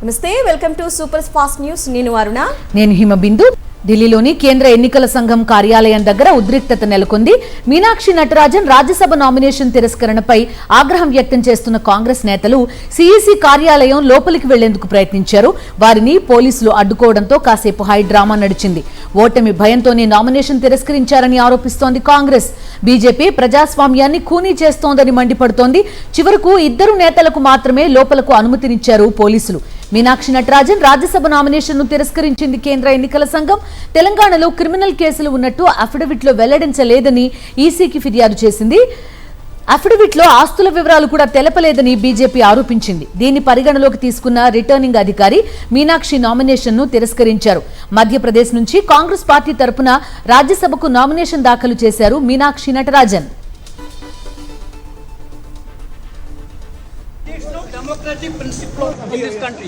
నమస్తే, welcome to super fast news. నేను అరుణ. నేను హిమబిందు. ఢిల్లీలోని కేంద్ర ఎన్నికల సంఘం కార్యాలయం దగ్గర ఉద్రిక్తత నెలకొంది. మీనాక్షి నటరాజన్ రాజ్యసభ నామినేషన్ తిరస్కరణపై ఆగ్రహం వ్యక్తం చేస్తున్న కాంగ్రెస్ నేతలు సిఈసి కార్యాలయం లోపలికి వెళ్లేందుకు ప్రయత్నించారు. వారిని పోలీసులు అడ్డుకోవడంతో కాసేపు హై డ్రామా నడిచింది. ఓటమి భయంతోనే నామినేషన్ తిరస్కరించారని ఆరోపిస్తోంది కాంగ్రెస్. బీజేపీ ప్రజాస్వామ్యాన్ని ఖూనీ చేస్తోందని మండిపడుతోంది. చివరకు ఇద్దరు నేతలకు మాత్రమే లోపలకు అనుమతినిచ్చారు పోలీసులు. మీనాక్షి నటరాజన్ రాజ్యసభ నామినేషన్ ను తిరస్కరించింది కేంద్ర ఎన్నికల సంఘం. తెలంగాణలో క్రిమినల్ కేసులు ఉన్నట్టు అఫిడవిట్ లో వెల్లడించలేదని ఈసీకి ఫిర్యాదు చేసింది. అఫిడవిట్ లో ఆస్తుల వివరాలు కూడా తెలపలేదని బీజేపీ ఆరోపించింది. దీన్ని పరిగణలోకి తీసుకున్న రిటర్నింగ్ అధికారి మీనాక్షి నామినేషన్ ను తిరస్కరించారు. మధ్యప్రదేశ్ నుంచి కాంగ్రెస్ పార్టీ తరపున రాజ్యసభకు నామినేషన్ దాఖలు చేశారు Meenakshi Natarajan. Democratic principle of this country.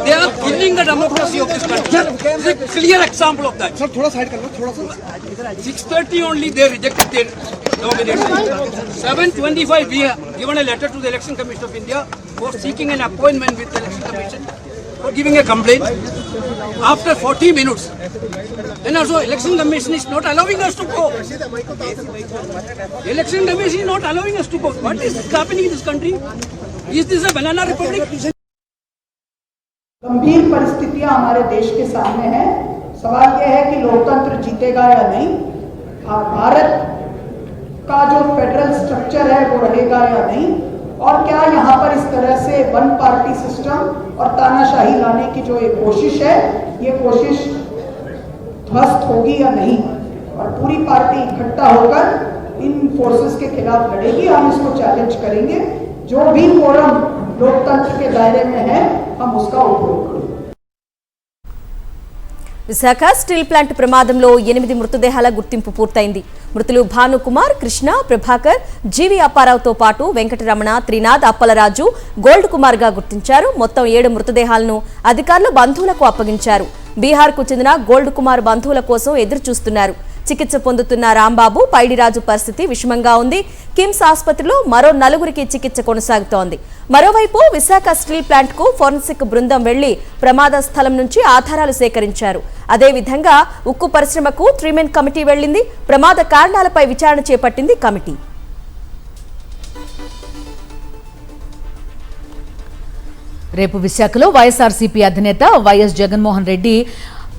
They are killing the democracy of this country. This is a clear example of that. Sir, thoda side kar lo, thoda sa. 6:30 only they rejected their nomination. 7:25 we have given a letter to the Election Commission of India for seeking an appointment with the Election Commission for giving a complaint. After 40 minutes, then also Election Commission is not allowing us to go. Election Commission is not allowing us to go. What is happening in this country? Is this a banana republic? गंभीर परिस्थितियां हमारे देश के सामने हैं। सवाल यह है कि लोकतंत्र जीतेगा या नहीं, भारत का जो फेडरल स्ट्रक्चर है वो रहेगा या नहीं, और क्या यहाँ पर इस तरह से वन पार्टी सिस्टम और तानाशाही लाने की जो एक कोशिश है, ये कोशिश ध्वस्त होगी या नहीं, और पूरी पार्टी इकट्ठा होकर इन फोर्सेस के खिलाफ लड़ेगी। हम इसको चैलेंज करेंगे। जो भी फोरम लोकतंत्र के दायरे में है हम उसका उपयोग करेंगे। విశాఖ స్టీల్ ప్లాంట్ ప్రమాదంలో 8 మృతదేహాల గుర్తింపు పూర్తయింది. మృతులు భానుకుమార్, కృష్ణ, ప్రభాకర్, జీవి అప్పారావుతో పాటు వెంకటరమణ, త్రినాథ్, అప్పలరాజు, గోల్డ్ కుమార్ గా గుర్తించారు. మొత్తం 7 మృతదేహాలను అధికారులు బంధువులకు అప్పగించారు. బీహార్ కు చెందిన గోల్డ్ కుమార్ బంధువుల కోసం ఎదురు చూస్తున్నారు. చికిత్స పొందుతున్న రాంబాబు, పైడిరాజు పరిస్థితి విషమంగా ఉంది. కిమ్స్ ఆసుపత్రిలో మరో 4గురికి చికిత్స కొనసాగుతోంది. మరోవైపు విశాఖ స్టీల్ ప్లాంట్ కు ఫోరెన్సిక్ బృందం వెళ్లి ప్రమాద స్థలం నుంచి ఆధారాలు సేకరించారు. అదేవిధంగా ఉక్కు పరిశ్రమకు 3 మెన్ కమిటీ వెళ్లింది. ప్రమాద కారణాలపై విచారణ చేపట్టింది కమిటీ. రేపు విశాఖలో వైఎస్ఆర్సీపీ అధినేత వైఎస్ జగన్మోహన్ రెడ్డి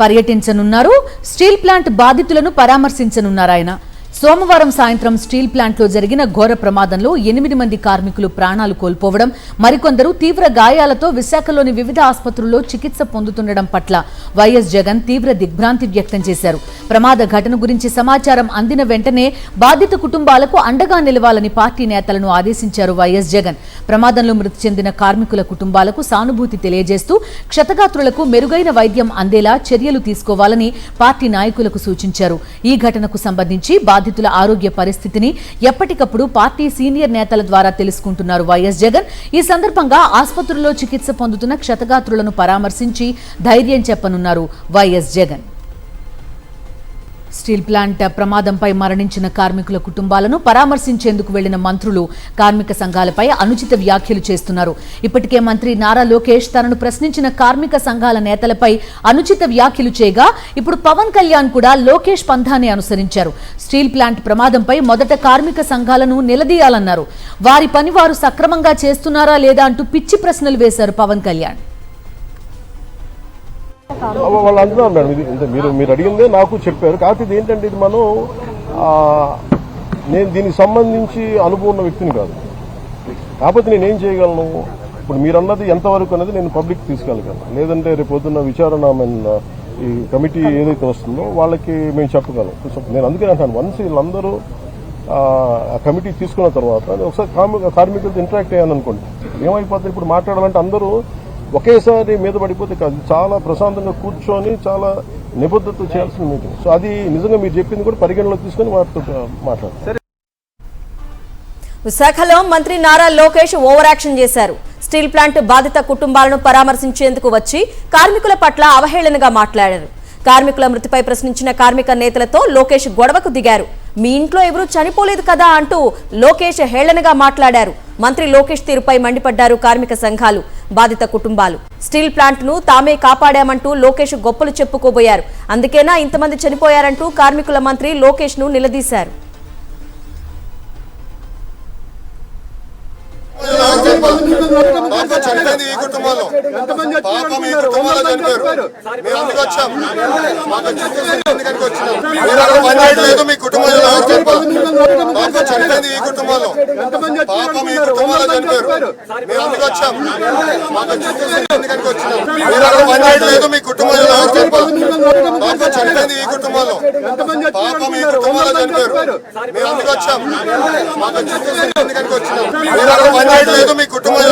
పర్యటించనున్నారు. స్టీల్ ప్లాంట్ బాధితులను పరామర్శించనున్నారు ఆయన. సోమవారం సాయంత్రం స్టీల్ ప్లాంట్లో జరిగిన ఘోర ప్రమాదంలో 8 మంది కార్మికులు ప్రాణాలు కోల్పోవడం, మరికొందరు తీవ్ర గాయాలతో విశాఖలోని వివిధ ఆసుపత్రుల్లో చికిత్స పొందుతుండడం పట్ల వైఎస్ జగన్ తీవ్ర దిగ్భ్రాంతి వ్యక్తం చేశారు. ప్రమాద ఘటన గురించి సమాచారం అందిన వెంటనే బాధిత కుటుంబాలకు అండగా నిలవాలని పార్టీ నేతలను ఆదేశించారు వైఎస్ జగన్. ప్రమాదంలో మృతి చెందిన కార్మికుల కుటుంబాలకు సానుభూతి తెలియజేస్తూ క్షతగాత్రులకు మెరుగైన వైద్యం అందేలా చర్యలు తీసుకోవాలని పార్టీ నాయకులకు సూచించారు. ఈ ఘటనకు సంబంధించి బాధితుల ఆరోగ్య పరిస్థితిని ఎప్పటికప్పుడు పార్టీ సీనియర్ నేతల ద్వారా తెలుసుకుంటున్నారు వైఎస్ జగన్. ఈ సందర్భంగా ఆసుపత్రుల్లో చికిత్స పొందుతున్న క్షతగాత్రులను పరామర్శించి ధైర్యం చెప్పనున్నారు వైఎస్ జగన్. స్టీల్ ప్లాంట్ ప్రమాదంపై మరణించిన కార్మికుల కుటుంబాలను పరామర్శించేందుకు వెళ్లిన మంత్రులు కార్మిక సంఘాలపై అనుచిత వ్యాఖ్యలు చేస్తున్నారు. ఇప్పటికే మంత్రి నారా లోకేష్ తనను ప్రశ్నించిన కార్మిక సంఘాల నేతలపై అనుచిత వ్యాఖ్యలు చేయగా ఇప్పుడు పవన్ కళ్యాణ్ కూడా లోకేష్ పంథాన్ని అనుసరించారు. స్టీల్ ప్లాంట్ ప్రమాదంపై మొదట కార్మిక సంఘాలను నిలదీయాలన్నారు. వారి పని వారు సక్రమంగా చేస్తున్నారా లేదా అంటూ పిచ్చి ప్రశ్నలు వేశారు పవన్ కళ్యాణ్. వాళ్ళు అంటున్నారు మేడం, ఇది మీరు అడిగిందే నాకు చెప్పారు. కాకపోతే ఇది ఏంటంటే ఇది మనం నేను దీనికి సంబంధించి అనుభవం ఉన్న వ్యక్తిని కాదు. కాకపోతే నేనేం చేయగలను, ఇప్పుడు మీరు అన్నది ఎంతవరకు అనేది నేను పబ్లిక్ తీసుకెళ్ళగలను. లేదంటే రేపు పొద్దున్న విచారణ ఈ కమిటీ ఏదైతే వస్తుందో వాళ్ళకి మేము చెప్పగలం. నేను అందుకే అంటాను, వన్స్ వీళ్ళందరూ ఆ కమిటీ తీసుకున్న తర్వాత ఒకసారి కార్మికులతో ఇంటరాక్ట్ అయ్యాను అనుకోండి, ఏమైపోతుంది ఇప్పుడు మాట్లాడాలంటే అందరూ ఒకేసారి మీద పడిపోతే కాదు, చాలా ప్రశాంతంగా కూర్చొని చాలా నిబద్ధత చేయాల్సిన మీటింగ్. సో అది నిజంగా మీరు చెప్పింది కూడా పరిగణలోకి తీసుకుని వాటితో మాట్లాడారు. విశాఖలో మంత్రి నారా లోకేష్ ఓవర్ యాక్షన్ చేశారు. స్టీల్ ప్లాంట్ బాధిత కుటుంబాలను పరామర్శించేందుకు వచ్చి కార్మికుల పట్ల అవహేళనగా మాట్లాడారు. కార్మికుల మృతిపై ప్రశ్నించిన కార్మిక నేతలతో లోకేష్ గొడవకు దిగారు. మీ ఇంట్లో ఎవరూ చనిపోలేదు కదా అంటూ లోకేష్ హేళనగా మాట్లాడారు. మంత్రి లోకేష్ తీరుపై మండిపడ్డారు కార్మిక సంఘాలు, బాధిత కుటుంబాలు. స్టీల్ ప్లాంట్ ను తామే కాపాడామంటూ లోకేష్ గొప్పలు చెప్పుకోబోయారు. అందుకేనా ఇంతమంది చనిపోయారంటూ కార్మికుల మంత్రి లోకేష్ ను నిలదీశారు. చనిపోయింది ఈ కుటుంబాల్లో, పాపం ఈ కుటుంబాల్లో చనిపోయారు. మేము అందుకు వచ్చాం, మాకు ఎందుకనికి వచ్చినాం. మీరు అక్కడ పని చేయట్లేదు, మీ కుటుంబంలో పాపం చనిపోయింది ఈ కుటుంబాల్లో, పాపం ఈ కుటుంబాల్లో చనిపోయారు. మేము అందుకు వచ్చాం, మాకు ఎందుకనికి వచ్చినాం. మీరు అక్కడ పని చేయట్లేదు, మీ కుటుంబంలో పాపం చనిపోయింది ఈ కుటుంబాల్లో, పాపం ఈ కుటుంబాల్లో చనిపోయారు. మేము అందుకు వచ్చాం, మాకు ఎందుకనికి వచ్చినాం. మీరు అక్కడ పని చేయట్లేదు, మీ కుటుంబంలో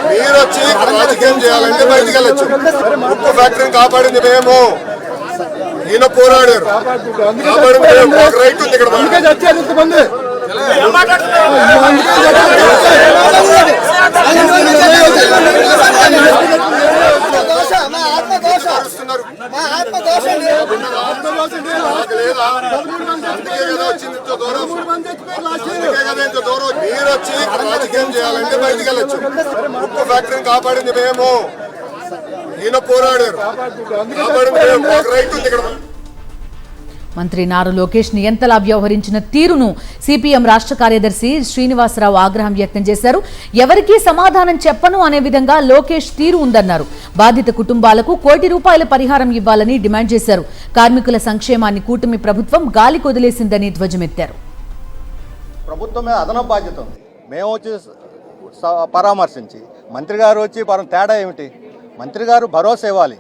మీరు వచ్చి రాజకీయం చేయాలంటే బయటికి వెళ్ళొచ్చు. ఉక్కు ఫ్యాక్టరీని కాపాడింది మేము, ఈయన పోరాడారు, కాపాడింది మేము. మాకు రైట్ ఉంది ఇక్కడ. మీరు వచ్చి రాజకీయం చేయాలంటే బయటికి వెళ్ళొచ్చు. ఉక్కు ఫ్యాక్టరీని కాపాడింది మేము, ఈయన పోరాడారు, కాపాడింది మేము. మాకు రైట్ ఉంది ఇక్కడ. మంత్రి నారా లోకేష్ నియంతలా వ్యవహరించిన తీరును సిపిఎం రాష్ట్ర కార్యదర్శి శ్రీనివాసరావు ఆగ్రహం వ్యక్తం చేశారు. ఎవరికీ సమాధానం చెప్పను అనే విధంగా లోకేష్ తీరు ఉందన్నారు. బాధిత కుటుంబాలకు ₹1 కోటి పరిహారం ఇవ్వాలని డిమాండ్ చేశారు. కార్మికుల సంక్షేమాన్ని కూటమి ప్రభుత్వం గాలి కొదిలేసిందని ధ్వజమెత్తారు. ప్రభుత్వం మీద అదనపు బాధ్యత ఉంది. మేము వచ్చి పరామర్శించి, మంత్రి గారు వచ్చి తేడా ఏమిటి? మంత్రి గారు భరోసా ఇవ్వాలి,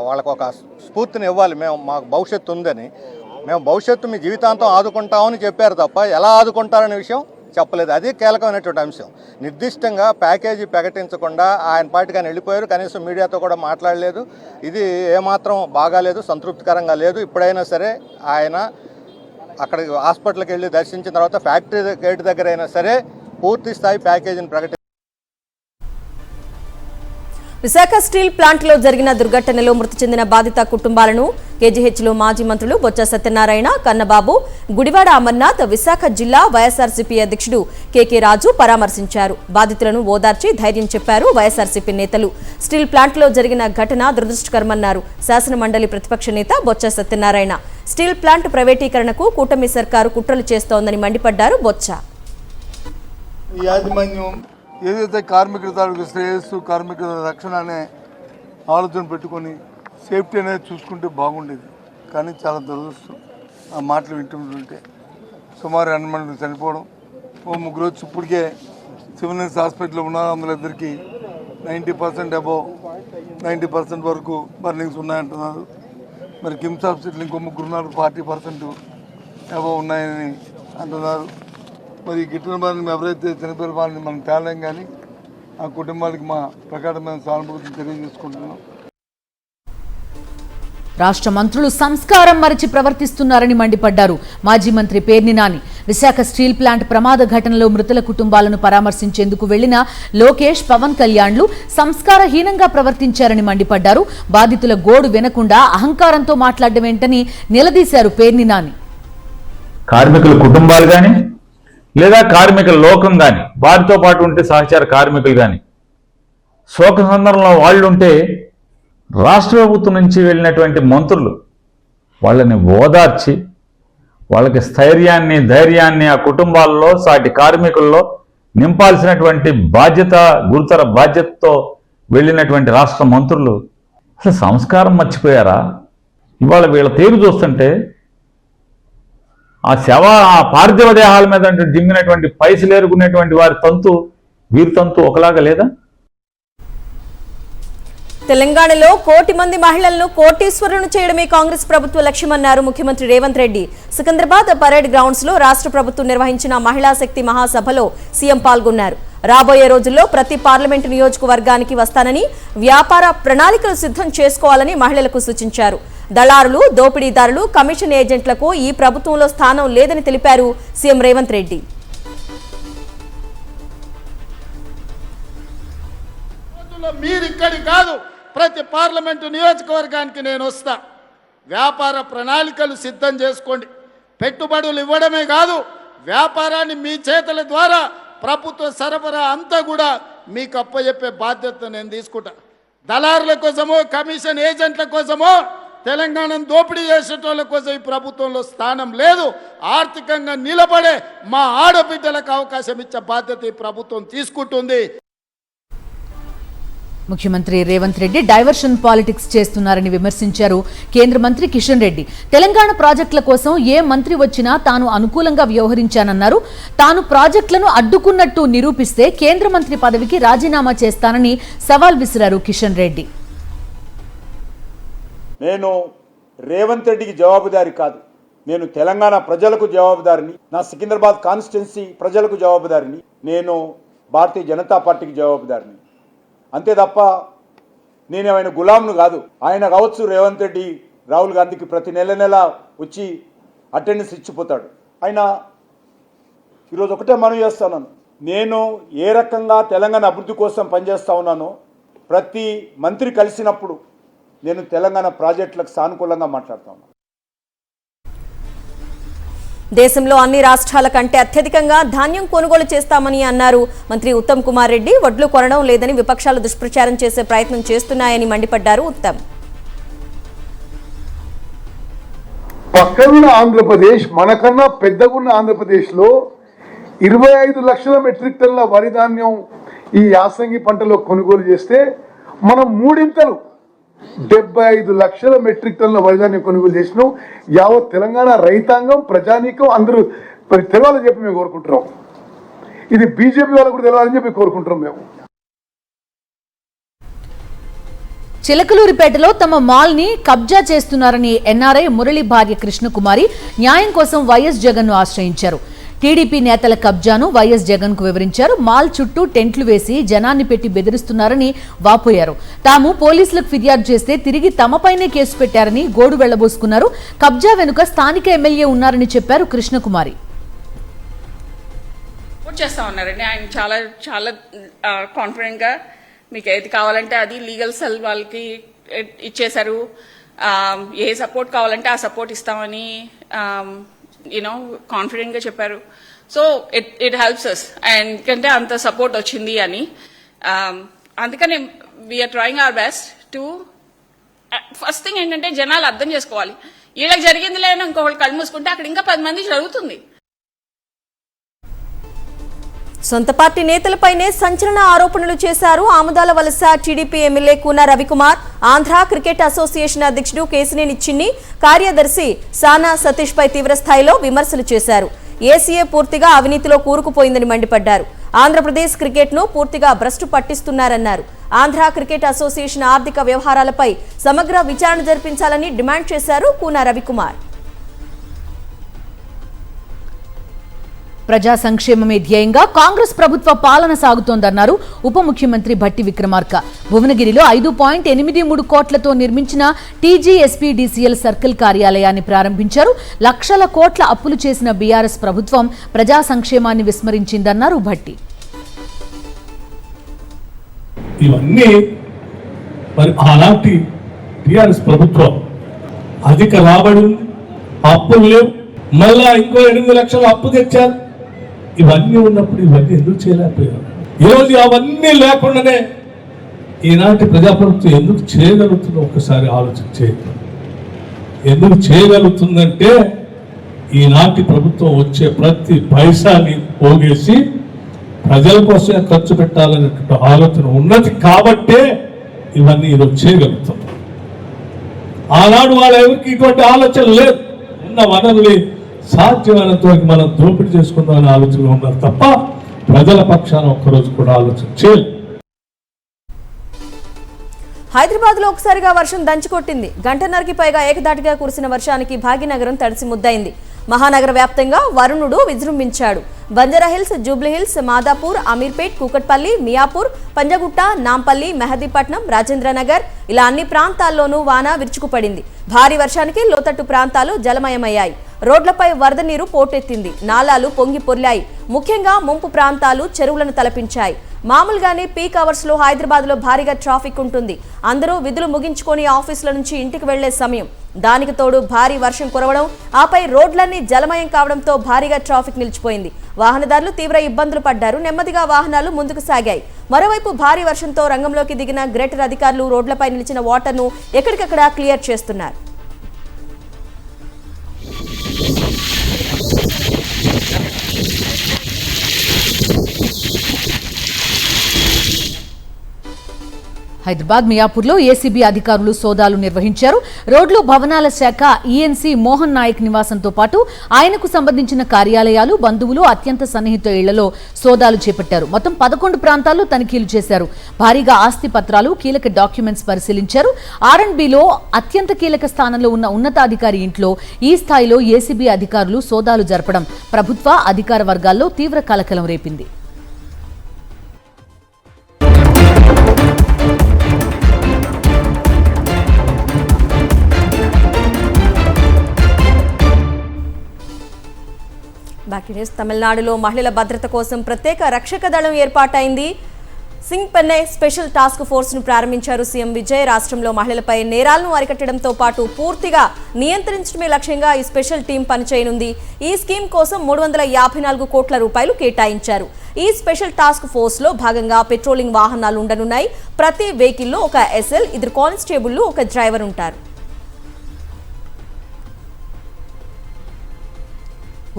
వాళ్ళకు ఒక స్ఫూర్తిని ఇవ్వాలి. మాకు భవిష్యత్తు ఉందని, మేము భవిష్యత్తు మీ జీవితాంతం ఆదుకుంటామని చెప్పారు తప్ప ఎలా ఆదుకుంటారనే విషయం చెప్పలేదు. అది కీలకమైనటువంటి అంశం. నిర్దిష్టంగా ప్యాకేజీ ప్రకటించకుండా ఆయన పార్టీకి ఆయన వెళ్ళిపోయారు. కనీసం మీడియాతో కూడా మాట్లాడలేదు. ఇది ఏమాత్రం బాగాలేదు, సంతృప్తికరంగా లేదు. ఇప్పుడైనా సరే ఆయన అక్కడికి హాస్పిటల్కి వెళ్ళి దర్శించిన తర్వాత ఫ్యాక్టరీ గేట్ దగ్గర అయినా సరే పూర్తి స్థాయి ప్యాకేజీని ప్రకటించారు. విశాఖ స్టీల్ ప్లాంట్ లో జరిగిన దుర్ఘటనలో మృతి చెందిన బాధిత కుటుంబాలను కేజీహెచ్లో మాజీ మంత్రులు బొత్స సత్యనారాయణ, కన్నబాబు, గుడివాడ అమర్నాథ్, విశాఖ జిల్లా వైఎస్ఆర్సీపీ అధ్యక్షుడు కేకే రాజు పరామర్శించారు. బాధితులను ఓదార్చి ధైర్యం చెప్పారు వైఎస్ఆర్సీపీ నేతలు. స్టీల్ ప్లాంట్ లో జరిగిన ఘటన దురదృష్టకరమన్నారు శాసన మండలి ప్రతిపక్ష నేత బొత్స సత్యనారాయణ. స్టీల్ ప్లాంట్ ప్రైవేటీకరణకు కూటమి సర్కారు కుట్రలు చేస్తోందని మండిపడ్డారు బొత్స. ఏదైతే కార్మికుల తాలూకు శ్రేయస్సు, కార్మికుల రక్షణ అనే ఆలోచన పెట్టుకొని సేఫ్టీ అనేది చూసుకుంటే బాగుండేది. కానీ చాలా దురదృష్టం ఆ మాటలు వింటుంటే. సుమారు 2 మంది చనిపోవడం, 3 వచ్చి ఇప్పటికే సివిల్ హాస్పిటల్లో ఉన్నారు. అందులో ఇద్దరికి 90% అబోవ్ 90% వరకు బర్నింగ్స్ ఉన్నాయంటున్నారు. మరి కిమ్స్ హాస్పిటల్ ఇంకో 3 ఉన్నారు, 40% అబోవ్ ఉన్నాయని అంటున్నారు. మరి గిట్టిన బారిని ఎవరైతే చనిపోయిన వారిని మనం తేలేం, కానీ ఆ కుటుంబానికి మా ప్రకారమైన సానుభూతిని తెలియజేసుకుంటున్నాం. రాష్ట్ర మంత్రులు సంస్కారం మరిచి ప్రవర్తిస్తున్నారని మండిపడ్డారు మాజీ మంత్రి పేర్ని నాని. విశాఖ స్టీల్ ప్లాంట్ ప్రమాద ఘటనలో మృతుల కుటుంబాలను పరామర్శించేందుకు వెళ్లిన లోకేష్, పవన్ కళ్యాణ్లు సంస్కారహీనంగా ప్రవర్తించారని మండిపడ్డారు. బాధితుల గోడు వినకుండా అహంకారంతో మాట్లాడమేంటని నిలదీశారు పేర్ని నాని. కార్మికుల కుటుంబాలు కానీ లేదా కార్మికుల లోకం కానీ, వారితో పాటు ఉంటే సహచార కార్మికులు కానీ శోక సందర్భంలో వాళ్ళు ఉంటే రాష్ట్ర ప్రభుత్వం నుంచి వెళ్ళినటువంటి మంత్రులు వాళ్ళని ఓదార్చి వాళ్ళకి స్థైర్యాన్ని, ధైర్యాన్ని ఆ కుటుంబాల్లో, సాటి కార్మికుల్లో నింపాల్సినటువంటి బాధ్యత, గురుతర బాధ్యతతో వెళ్ళినటువంటి రాష్ట్ర మంత్రులు అసలు సంస్కారం మర్చిపోయారా? ఇవాళ వీళ్ళ తీరు చూస్తుంటే ఆ పార్థివ దేహాల మీద దిమ్మినటువంటి పైసలు ఏరుకునేటువంటి వారి తంతు, వీరి తంతు ఒకలాగా లేదా? తెలంగాణలో 1 కోటి మంది మహిళలను కోటీశ్వరులను చేయడమే కాంగ్రెస్ ప్రభుత్వ లక్ష్యమన్నారు ముఖ్యమంత్రి రేవంత్ రెడ్డి. సికింద్రాబాద్ పరేడ్ గ్రౌండ్స్ లో రాష్ట్ర ప్రభుత్వం నిర్వహించిన మహిళా శక్తి మహాసభలో సీఎం పాల్గొన్నారు. రాబోయే రోజుల్లో ప్రతి పార్లమెంటు నియోజకవర్గానికి వస్తానని, వ్యాపార ప్రణాళికలు సిద్ధం చేసుకోవాలని మహిళలకు సూచించారు. దళారులు, దోపిడీదారులు, కమిషన్ ఏజెంట్లకు ఈ ప్రభుత్వంలో స్థానం లేదని తెలిపారు సీఎం రేవంత్ రెడ్డి. మీరు ఇక్కడి కాదు, ప్రతి పార్లమెంటు నియోజకవర్గానికి నేను వస్తా. వ్యాపార ప్రణాళికలు సిద్ధం చేసుకోండి. పెట్టుబడులు ఇవ్వడమే కాదు, వ్యాపారాన్ని మీ చేతుల ద్వారా ప్రభుత్వ సరఫరా అంతా కూడా మీకు అప్పచెప్పే బాధ్యత నేను తీసుకుంటా. దళారుల కోసమో కమిషన్ ఏజెంట్ల కోసమో తెలంగాణను దోపిడీ చేసేటోళ్ళ కోసం ఈ ప్రభుత్వంలో స్థానం లేదు. ఆర్థికంగా నిలబడే మా ఆడబిడ్డలకు అవకాశం ఇచ్చే బాధ్యత ఈ ప్రభుత్వం తీసుకుంటుంది. ముఖ్యమంత్రి రేవంత్ రెడ్డి డైవర్షన్ పాలిటిక్స్ చేస్తున్నారని విమర్శించారు కేంద్ర మంత్రి కిషన్ రెడ్డి. తెలంగాణ ప్రాజెక్టుల కోసం ఏ మంత్రి వచ్చినా తాను అనుకూలంగా వ్యవహరించానన్నారు. తాను ప్రాజెక్టులను అడ్డుకున్నట్టు నిరూపిస్తే కేంద్ర మంత్రి పదవికి రాజీనామా చేస్తానని సవాల్ విసిరారు కిషన్ రెడ్డి. నేను రేవంత్ రెడ్డికి జవాబుదారి కాదు, నేను తెలంగాణ ప్రజలకు జవాబుదారిని, నా సికింద్రాబాద్ కాన్స్టిట్యున్సీ ప్రజలకు జవాబుదారిని, నేను భారతీయ జనతా పార్టీకి జవాబుదారిని. అంతే తప్ప నేను ఆయన గులాంను కాదు. ఆయన కావచ్చు రేవంత్ రెడ్డి రాహుల్ గాంధీకి ప్రతి నెల వచ్చి అటెండెన్స్ ఇచ్చిపోతాడు. ఆయన ఈరోజు ఒకటే మనవి చేస్తాను, నేను ఏ రకంగా తెలంగాణ అభివృద్ధి కోసం పనిచేస్తా ఉన్నానో ప్రతి మంత్రి కలిసినప్పుడు నేను తెలంగాణ ప్రాజెక్టులకు సానుకూలంగా మాట్లాడుతా ఉన్నాను. దేశంలో అన్ని రాష్ట్రాల కంటే అత్యధికంగా ధాన్యం కొనుగోలు చేస్తామని అన్నారు మంత్రి ఉత్తమ్ కుమార్ రెడ్డి. వడ్లు కొనడం లేదని విపక్షాలు దుష్ప్రచారం చేసే ప్రయత్నం చేస్తున్నాయని మండిపడ్డారు ఉత్తమ్. పక్కనున్న ఆంధ్రప్రదేశ్, మనకన్నా పెద్దగున్న ఆంధ్రప్రదేశ్లో 25 లక్షల మెట్రిక్ టన్నుల వరి ధాన్యం ఈ యాసంగి పంటలో కొనుగోలు చేస్తే మనం మూడింతలు 75 లక్షల మెట్రిక్ టన్నుల వరిధాన్యం కొనుగోలు చేసినాం. యావత్ తెలంగాణ రైతాంగం, ప్రజానీకం అందరూ తెలవాలని చెప్పి మేము కోరుకుంటున్నాం. ఇది బీజేపీ వాళ్ళు కూడా తెలవాలని చెప్పి కోరుకుంటున్నాం మేము. చిలకలూరిపేటలో తమ మాల్ ని కబ్జా చేస్తున్నారని ఎన్ఆర్ఐ మురళి భార్య కృష్ణకుమారి న్యాయం కోసం వైఎస్ జగన్ ను ఆశ్రయించారు. టీడీపీ నేతల కబ్జాను వైఎస్ జగన్ కు వివరించారు. మాల్ చుట్టూ టెంట్లు వేసి జనాన్ని పెట్టి బెదిరిస్తున్నారని వాపోయారు. తాము పోలీసులకు ఫిర్యాదు చేస్తే తిరిగి తమపైనే కేసు పెట్టారని గోడు వెళ్లబోసుకున్నారు. కబ్జా వెనుక స్థానిక ఎమ్మెల్యే ఉన్నారని చెప్పారు కృష్ణకుమారి. చేస్తా ఉన్నారండి ఆయన చాలా చాలా కాన్ఫిడెంట్ గా మీకు ఏది కావాలంటే అది లీగల్ సెల్ వాళ్ళకి ఇచ్చేశారు. ఏ సపోర్ట్ కావాలంటే ఆ సపోర్ట్ ఇస్తామని కాన్ఫిడెంట్ గా చెప్పారు. So it helps us and కంటే అంత సపోర్ట్ వచ్చింది అని అందుకని we're trying our best to first thing ఏంటంటే జనాలు అర్థం చేసుకోవాలి. వీళ్ళకి జరిగింది లేని ఇంకొకళ్ళు కళ్ళు మూసుకుంటే అక్కడ ఇంకా 10 మంది జరుగుతుంది. సొంత పార్టీ నేతలపైనే సంచలన ఆరోపణలు చేశారు ఆముదాల వలస TDP MLA Koona Ravikumar. Andhra cricket association అధ్యక్షుడు కేసినేని చిన్ని, కార్యదర్శి సానా సతీష్ పై తీవ్రస్థాయిలో విమర్శలు చేశారు. ఏసీఏ పూర్తిగా అవినీతిలో కూరుకుపోయిందని మండిపడ్డారు. ఆంధ్రప్రదేశ్ క్రికెట్ ను పూర్తిగా భ్రష్టు పట్టిస్తున్నారన్నారు. ఆంధ్ర క్రికెట్ అసోసియేషన్ ఆర్థిక వ్యవహారాలపై సమగ్ర విచారణ జరిపించాలని డిమాండ్ చేశారు కూన రవికుమార్. ప్రజా సంక్షేమమే ధ్యేయంగా కాంగ్రెస్ ప్రభుత్వ పాలన సాగుతోందన్నారు ఉప ముఖ్యమంత్రి భట్టి విక్రమార్క. భువనగిరిలో 5.83 కోట్లతో నిర్మించిన టీజీఎస్పీడీసీఎల్ సర్కిల్ కార్యాలయాన్ని ప్రారంభించారు. లక్షల కోట్ల అప్పులు చేసిన బీఆర్ఎస్ ప్రభుత్వం ప్రజా సంక్షేమాన్ని విస్మరించిందన్నారు భట్టి. ఇవన్నీ మరి ఆనాటి టీఆర్ఎస్ ప్రభుత్వం అధిక రాబడి, అప్పులు లేవు, మళ్ళా ఇంకో 8 లక్షల అప్పు తెచ్చారు. ఇవన్నీ ఉన్నప్పుడు ఇవన్నీ ఎందుకు చేయలేకపోయారు? ఈరోజు అవన్నీ లేకుండానే ఈనాటి ప్రజాప్రభుత్వం ఎందుకు చేయగలుగుతుందో ఒకసారి ఆలోచన చేయండి. ఎందుకు చేయగలుగుతుందంటే ఈనాటి ప్రభుత్వం వచ్చే ప్రతి పైసాని పోగేసి ప్రజల కోసమే ఖర్చు పెట్టాలనేటువంటి ఆలోచన ఉన్నది కాబట్టే ఇవన్నీ ఈరోజు చేయగలుగుతుంది. ఆనాడు వాళ్ళ ఎవరికి ఇటువంటి ఆలోచన లేదు. ఉన్న వనరులు సాధ్యమైనంత వరకు మనం దోపిడీ చేసుకుందామనే ఆలోచనలో ఉన్నారు తప్ప ప్రజల పక్షాన ఒక్కరోజు కూడా ఆలోచన చేయలేదు. హైదరాబాద్ లో ఒకసారిగా వర్షం దంచుకొట్టింది. గంటన్నరకి పైగా ఏకదాటిగా కురిసిన వర్షానికి భాగ్యనగరం తడిసి ముద్దయింది. మహానగర వ్యాప్తంగా వరుణుడు విజృంభించాడు. బంజారాహిల్స్, జూబ్లీహిల్స్, మాదాపూర్, అమీర్పేట్, కూకట్పల్లి, మియాపూర్, పంజగుట్ట, నాంపల్లి, మెహదీపట్నం, రాజేంద్రనగర్ ఇలా అన్ని ప్రాంతాల్లోనూ వాన విరుచుకుపడింది. భారీ వర్షానికి లోతట్టు ప్రాంతాలు జలమయమయ్యాయి. రోడ్లపై వరద నీరు పోటెత్తింది. నాలాలు పొంగి పొర్లాయి. ముఖ్యంగా ముంపు ప్రాంతాలు చెరువులను తలపించాయి. మామూలుగానే పీక్ అవర్స్ లో హైదరాబాద్ లో భారీగా ట్రాఫిక్ ఉంటుంది. అందరూ విధులు ముగించుకొని ఆఫీసుల నుంచి ఇంటికి వెళ్లే సమయం. దానికి తోడు భారీ వర్షం కురవడం, ఆపై రోడ్లన్నీ జలమయం కావడంతో భారీగా ట్రాఫిక్ నిలిచిపోయింది. వాహనదారులు తీవ్ర ఇబ్బందులు పడ్డారు. నెమ్మదిగా వాహనాలు ముందుకు సాగాయి. మరోవైపు భారీ వర్షంతో రంగంలోకి దిగిన గ్రేటర్ అధికారులు రోడ్లపై నిలిచిన వాటర్ను ఎక్కడికక్కడ క్లియర్ చేస్తున్నారు. హైదరాబాద్ మియాపూర్లో ఏసీబీ అధికారులు సోదాలు నిర్వహించారు. రోడ్లు భవనాల శాఖ ఈఎన్సీ మోహన్ నాయక్ నివాసంతో పాటు ఆయనకు సంబంధించిన కార్యాలయాలు, బంధువులు, అత్యంత సన్నిహిత ఇళ్లలో సోదాలు చేపట్టారు. మొత్తం 11 ప్రాంతాల్లో తనిఖీలు చేశారు. భారీగా ఆస్తి పత్రాలు, కీలక డాక్యుమెంట్స్ పరిశీలించారు. R&Bలో అత్యంత కీలక స్థానంలో ఉన్న ఉన్నతాధికారి ఇంట్లో ఈ స్థాయిలో ఏసీబీ అధికారులు సోదాలు జరపడం ప్రభుత్వ అధికార వర్గాల్లో తీవ్ర కలకలం రేపింది. తమిళనాడులో మహిళల భద్రత కోసం ప్రత్యేక రక్షక దళం ఏర్పాటైంది. సింగ్పెన్నై స్పెషల్ టాస్క్ ఫోర్స్ ను ప్రారంభించారు సీఎం విజయ్. రాష్ట్రంలో మహిళలపై నేరాలను అరికట్టడంతో పాటు పూర్తిగా నియంత్రించడమే లక్ష్యంగా ఈ స్పెషల్ టీం పనిచేయనుంది. ఈ స్కీమ్ కోసం 354 కోట్ల రూపాయలు కేటాయించారు. ఈ స్పెషల్ టాస్క్ ఫోర్స్ లో భాగంగా పెట్రోలింగ్ వాహనాలు ఉండనున్నాయి. ప్రతి వెహికల్లో ఒక ఎస్ఎల్, 2 కానిస్టేబుళ్లు, 1 డ్రైవర్ ఉంటారు.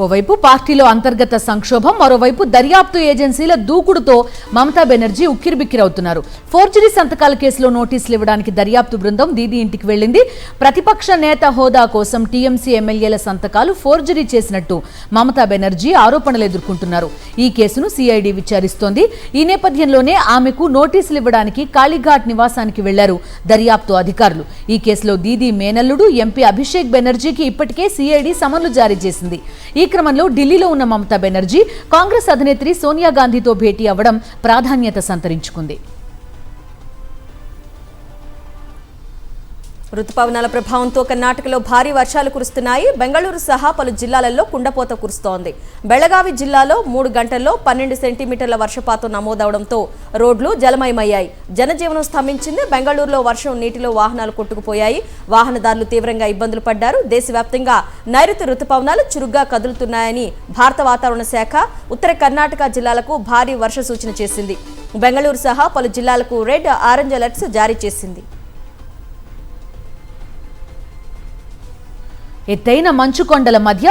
ఓవైపు పార్టీలో అంతర్గత సంక్షోభం, మరోవైపు దర్యాప్తు ఏజెన్సీల దూకుడుతో మమతా బెనర్జీ ఉక్కిరిబిక్కిరవుతున్నారు. ఫోర్జరీ సంతకాల కేసులో నోటీసులు ఇవ్వడానికి దర్యాప్తు బృందం దీదీ ఇంటికి వెళ్లింది. ప్రతిపక్ష నేత హోదా కోసం టీఎంసీ ఎమ్మెల్యేల సంతకాలు ఫోర్జరీ చేసినట్టు మమతా బెనర్జీ ఆరోపణలు ఎదుర్కొంటున్నారు. ఈ కేసును సిఐడి విచారిస్తోంది. ఈ నేపథ్యంలోనే ఆమెకు నోటీసులు ఇవ్వడానికి కాళీఘాట్ నివాసానికి వెళ్లారు దర్యాప్తు అధికారులు. ఈ కేసులో దీదీ మేనల్లుడు ఎంపీ అభిషేక్ బెనర్జీకి ఇప్పటికే సిఐడి సమన్లు జారీ చేసింది. ఈ క్రమంలో ఢిల్లీలో ఉన్న మమతా బెనర్జీ కాంగ్రెస్ అధినేత్రి సోనియా గాంధీతో భేటీ అవ్వడం ప్రాధాన్యత సంతరించుకుంది. రుతుపవనాల ప్రభావంతో కర్ణాటకలో భారీ వర్షాలు కురుస్తున్నాయి. బెంగళూరు సహా పలు జిల్లాలలో కుండపోత కురుస్తోంది. బెళగావి జిల్లాలో 3 గంటల్లో 12 సెంటీమీటర్ల వర్షపాతం నమోదవడంతో రోడ్లు జలమయమయ్యాయి. జనజీవనం స్తంభించింది. బెంగళూరులో వర్షం నీటిలో వాహనాలు కొట్టుకుపోయాయి. వాహనదారులు తీవ్రంగా ఇబ్బందులు పడ్డారు. దేశవ్యాప్తంగా నైరుతి రుతుపవనాలు చురుగ్గా కదులుతున్నాయని భారత వాతావరణ శాఖ ఉత్తర కర్ణాటక జిల్లాలకు భారీ వర్ష సూచన చేసింది. బెంగళూరు సహా పలు జిల్లాలకు రెడ్, ఆరెంజ్ అలర్ట్స్ జారీ చేసింది. ఎత్తైన మంచు కొండల మధ్య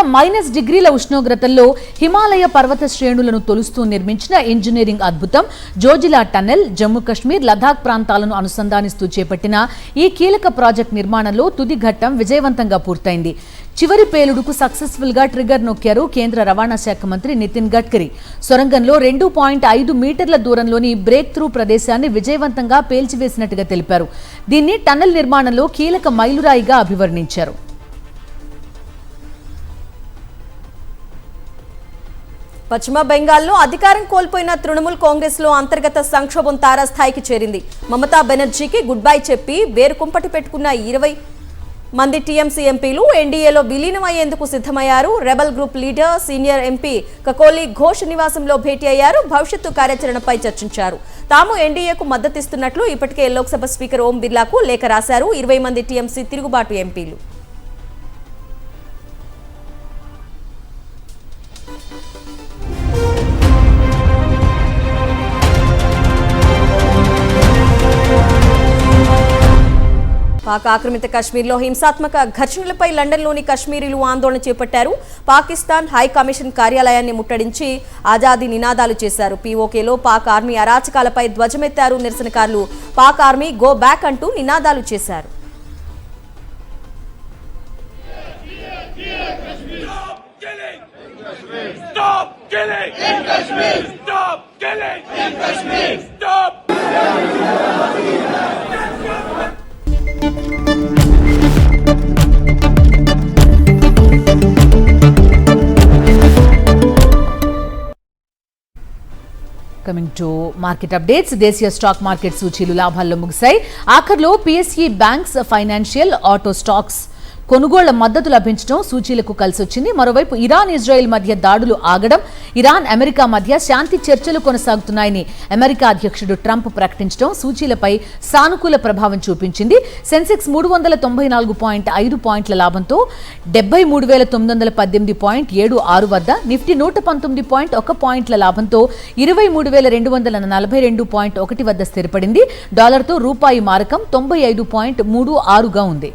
-డిగ్రీల ఉష్ణోగ్రతల్లో హిమాలయ పర్వత శ్రేణులను తొలుస్తూ నిర్మించిన ఇంజనీరింగ్ అద్భుతం జోజిలా టన్నెల్ జమ్మూ కశ్మీర్, లదాఖ్ ప్రాంతాలను అనుసంధానిస్తూ చేపట్టిన ఈ కీలక ప్రాజెక్ట్ నిర్మాణంలో తుది ఘట్టం విజయవంతంగా పూర్తయింది. చివరి పేలుడుకు సక్సెస్ఫుల్ గా ట్రిగర్ నొక్కారు కేంద్ర రవాణా శాఖ మంత్రి నితిన్ గడ్కరీ. సొరంగంలో 2.5 మీటర్ల దూరంలోని బ్రేక్ త్రూ ప్రదేశాన్ని విజయవంతంగా పేల్చివేసినట్టుగా తెలిపారు. దీన్ని టన్నెల్ నిర్మాణంలో కీలక మైలురాయిగా అభివర్ణించారు. పశ్చిమ బెంగాల్లో అధికారం కోల్పోయిన తృణమూల్ కాంగ్రెస్ లో అంతర్గత సంక్షోభం తారాస్థాయికి చేరింది. మమతా బెనర్జీకి గుడ్ బై చెప్పి వేరు కుంపటి పెట్టుకున్న 20 మంది టీఎంసీ ఎంపీలు ఎన్డీఏలో విలీనమయ్యేందుకు సిద్ధమయ్యారు. Rebel group leader senior MP Kakoli Ghosh నివాసంలో భేటీ అయ్యారు. భవిష్యత్తు కార్యాచరణపై చర్చించారు. తాము ఎన్డీఏకు మద్దతిస్తున్నట్లు ఇప్పటికే లోక్సభ స్పీకర్ ఓం బిర్లాకు లేఖ రాశారు 20 మంది టీఎంసీ తిరుగుబాటు ఎంపీలు. పాక్ ఆక్రమిత కశ్మీర్లో హింసాత్మక ఘర్షణలపై లండన్లోని కశ్మీరీలు ఆందోళన చేపట్టారు. పాకిస్తాన్ హై కమిషన్ కార్యాలయాన్ని ముట్టడించి ఆజాదీ నినాదాలు చేశారు. పీఓకేలో పాక్ ఆర్మీ అరాచకాలపై ధ్వజమెత్తారు నిరసనకారులు. పాక్ ఆర్మీ గో బ్యాక్ అంటూ నినాదాలు చేశారు. Coming to market updates. దేశీయ స్టాక్ మార్కెట్ సూచీలు లాభాల్లో ముగిశాయి. ఆఖర్లో PSE banks, financial, auto stocks కొనుగోళ్ల మద్దతు లభించడం సూచీలకు కలిసొచ్చింది. మరోవైపు ఇరాన్ ఇజ్రాయెల్ మధ్య దాడులు ఆగడం, ఇరాన్ అమెరికా మధ్య శాంతి చర్చలు కొనసాగుతున్నాయని అమెరికా అధ్యక్షుడు ట్రంప్ ప్రకటించడం సూచీలపై సానుకూల ప్రభావం చూపించింది. సెన్సెక్స్ 384.5 పాయింట్ల లాభంతో 73,918.76 వద్ద, నిఫ్టీ 119.1 పాయింట్ల లాభంతో 23,242.1 వద్ద స్థిరపడింది. డాలర్తో రూపాయి మారకం 95.36గా ఉంది.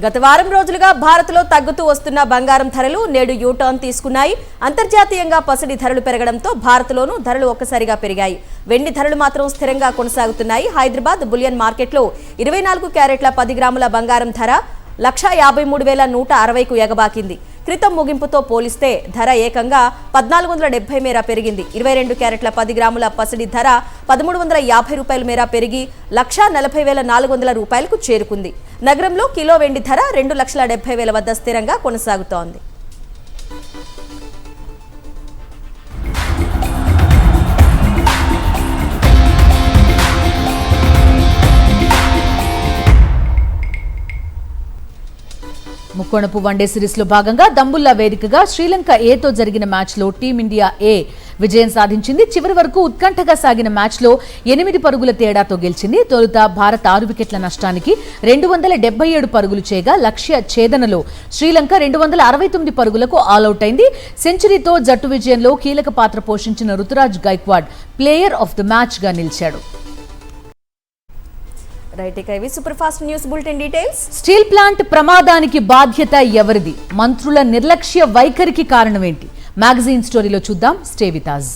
గత వారం రోజులుగా భారత్లో తగ్గుతూ వస్తున్న బంగారం ధరలు నేడు యూటర్న్ తీసుకున్నాయి. అంతర్జాతీయంగా పసిడి ధరలు పెరగడంతో భారత్లోనూ ధరలు ఒక్కసారిగా పెరిగాయి. వెండి ధరలు మాత్రం స్థిరంగా కొనసాగుతున్నాయి. హైదరాబాద్ బులియన్ మార్కెట్లో 24 క్యారెట్ల 10 గ్రాముల బంగారం ధర 153,160కు ఎగబాకింది. క్రితం ముగింపుతో పోలిస్తే ధర ఏకంగా 1470 మేర పెరిగింది. 22 క్యారెట్ల 10 గ్రాముల పసిడి ధర 1350 రూపాయల మేర పెరిగి 140,400 రూపాయలకు చేరుకుంది. నగరంలో కిలో వెండి ధర 2,70,000 వద్ద స్థిరంగా కొనసాగుతోంది. ముక్కోణపు వన్డే సిరీస్ లో భాగంగా దంబుల్లా వేదికగా శ్రీలంక ఏతో జరిగిన మ్యాచ్ లో టీమిండియా ఏ విజయం సాధించింది. చివరి వరకు ఉత్కంఠగా సాగిన మ్యాచ్ లో 8 పరుగుల తేడాతో గెలిచింది. తొలుత భారత్ 6 వికెట్ల నష్టానికి 277 పరుగులు చేయగా లక్ష్య ఛేదనలో శ్రీలంక 269 పరుగులకు ఆల్అౌట్ అయింది. సెంచరీతో జట్టు విజయంలో కీలక పాత్ర పోషించిన Ruturaj Gaikwad player of the match గా నిలిచాడు. స్టీల్ ప్లాంట్ ప్రమాదానికి బాధ్యత ఎవరిది? మంత్రుల నిర్లక్ష్య వైఖరికి కారణమేంటి? మ్యాగజైన్ స్టోరీలో చూద్దాం. Stay with us.